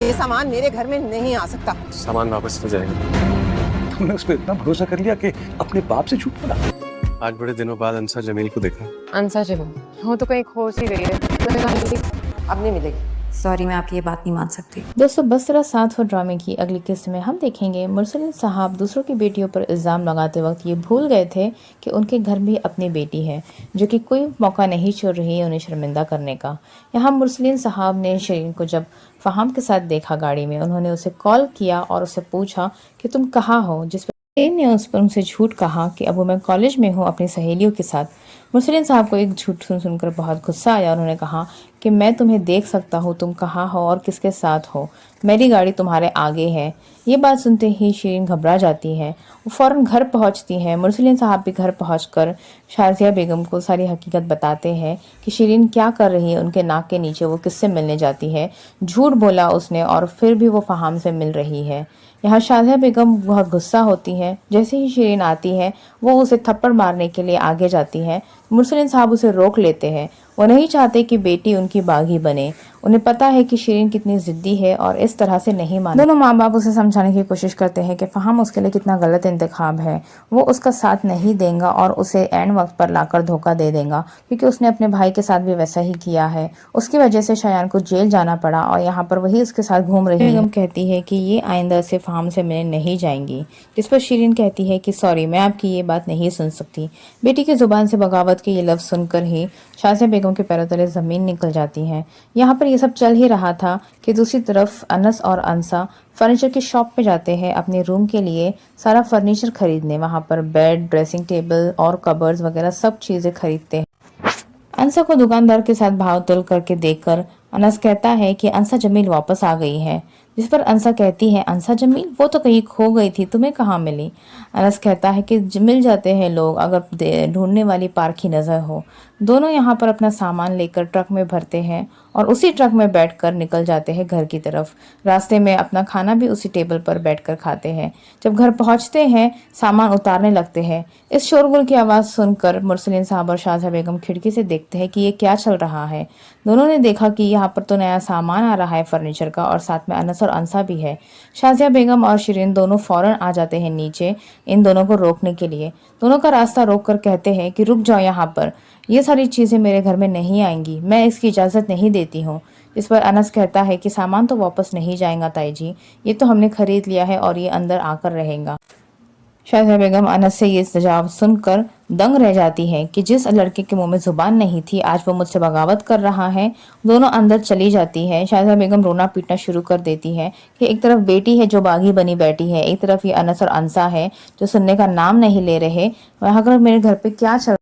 ये सामान मेरे घर में नहीं आ सकता। सामान वापस हो जाएगा। तुमने उस पर इतना भरोसा कर लिया कि अपने बाप से झूठ बोला। आज बड़े दिनों बाद अंसा जमील को देखा। अंसा जमील वो तो कहीं खो सी गई है, अब नहीं मिलेगी। सॉरी, मैं आपकी ये बात नहीं मान सकती। दोस्तों, बस तरह साथ हो ड्रामे की अगली किस्त में हम देखेंगे मुरसलीन साहब दूसरों की बेटियों पर इल्ज़ाम लगाते वक्त ये भूल गए थे कि उनके घर भी अपनी बेटी है जो कि कोई मौका नहीं छोड़ रही है उन्हें शर्मिंदा करने का। यहाँ मुरसलीन साहब ने शरीन को जब फहाम के साथ देखा गाड़ी में, उन्होंने उसे कॉल किया और उससे पूछा कि तुम कहाँ हो, जिस पर शरीन ने उस पर उनसे झूठ कहा कि अब मैं कॉलेज में हूँ अपनी सहेलियों के साथ। मुरसलीन साहब को एक झूठ सुनकर बहुत गुस्सा आया। उन्होंने कहा कि मैं तुम्हें देख सकता हूँ, तुम कहाँ हो और किसके साथ हो, मेरी गाड़ी तुम्हारे आगे है। ये बात सुनते ही शरीन घबरा जाती है। वो फ़ौरन घर पहुँचती है। मुरसलीन साहब भी घर पहुँचकर शाज़िया बेगम को सारी हकीकत बताते हैं कि शरीन क्या कर रही है, उनके नाक के नीचे वो किससे मिलने जाती है, झूठ बोला उसने और फिर भी वो फहाम से मिल रही है। यहाँ शाज़िया बेगम बहुत गुस्सा होती है। जैसे ही शरीन आती है वो उसे थप्पड़ मारने के लिए आगे जाती है। मुरसलीन साहब उसे रोक लेते हैं। वो नहीं चाहते कि बेटी उनकी बागी बने। उन्हें पता है कि शरीन कितनी ज़िद्दी है और इस तरह से नहीं माने। दोनों माँ बाप उसे समझाने की कोशिश करते हैं कि फहाम उसके लिए कितना गलत इंतखाब है, वो उसका साथ नहीं देगा और उसे एंड वक्त पर लाकर धोखा दे देगा, क्योंकि उसने अपने भाई के साथ भी वैसा ही किया है। उसकी वजह से शायान को जेल जाना पड़ा और यहाँ पर वही उसके साथ घूम रही है। बेगम कहती है कि ये आइंदा से फहाम से मिलने नहीं जाएंगी, जिस पर शरीन कहती है कि सॉरी, मैं आपकी ये बात नहीं सुन सकती। बेटी की जुबान से बगावत के ये लफ्ज़ सुनकर ही शाज़िया बेगम के पैरों तले ज़मीन निकल जाती है। यहाँ पर ये सब चल ही रहा था कि दूसरी तरफ अनस और अंसा फर्नीचर की शॉप पे जाते हैं अपने रूम के लिए सारा फर्नीचर खरीदने। वहाँ पर बेड, ड्रेसिंग टेबल और कबर्ड्स वगैरह सब चीज़ें खरीदते हैं। अंसा को दुकानदार के साथ भाव तोल करके देखकर अनस कहता है कि अंसा जमील वापस आ गई है, जिस पर अंसा कहती है अंसा जमील, वो तो कहीं खो गई थी, तुम्हें कहाँ मिली। अनस कहता है कि मिल जाते हैं लोग अगर ढूंढने वाली पारखी नज़र हो। दोनों यहाँ पर अपना सामान लेकर ट्रक में भरते हैं और उसी ट्रक में बैठकर निकल जाते हैं घर की तरफ। रास्ते में अपना खाना भी उसी टेबल पर बैठकर खाते हैं। जब घर पहुँचते हैं सामान उतारने लगते हैं। इस शोरगुल की आवाज़ सुनकर मुरसलीन साहब और शाज़िया बेगम खिड़की से देखते हैं कि ये क्या चल रहा है। दोनों ने देखा कि यहाँ पर तो नया सामान आ रहा है फर्नीचर का और साथ में अनस और अंसा भी है। शाज़िया बेगम और शरीन दोनों फौरन आ जाते हैं नीचे इन दोनों को रोकने के लिए। दोनों का रास्ता रोककर कहते हैं कि रुक जाओ, यहाँ पर ये सारी चीज़ें मेरे घर में नहीं आएंगी, मैं इसकी इजाज़त नहीं देती हूँ। इस पर अनस कहता है कि सामान तो वापस नहीं जाएगा ताई जी, ये तो हमने खरीद लिया है और ये अंदर आकर रहेगा। शाज़िया बेगम अनस से ये जवाब सुनकर दंग रह जाती है कि जिस लड़के के मुंह में जुबान नहीं थी आज वो मुझसे बगावत कर रहा है। दोनों अंदर चली जाती है। शाज़िया बेगम रोना पीटना शुरू कर देती है कि एक तरफ बेटी है जो बागी बनी बैठी है, एक तरफ ये अनस और अंसा है जो सुनने का नाम नहीं ले रहे। वहाँ अगर मेरे घर पे क्या चल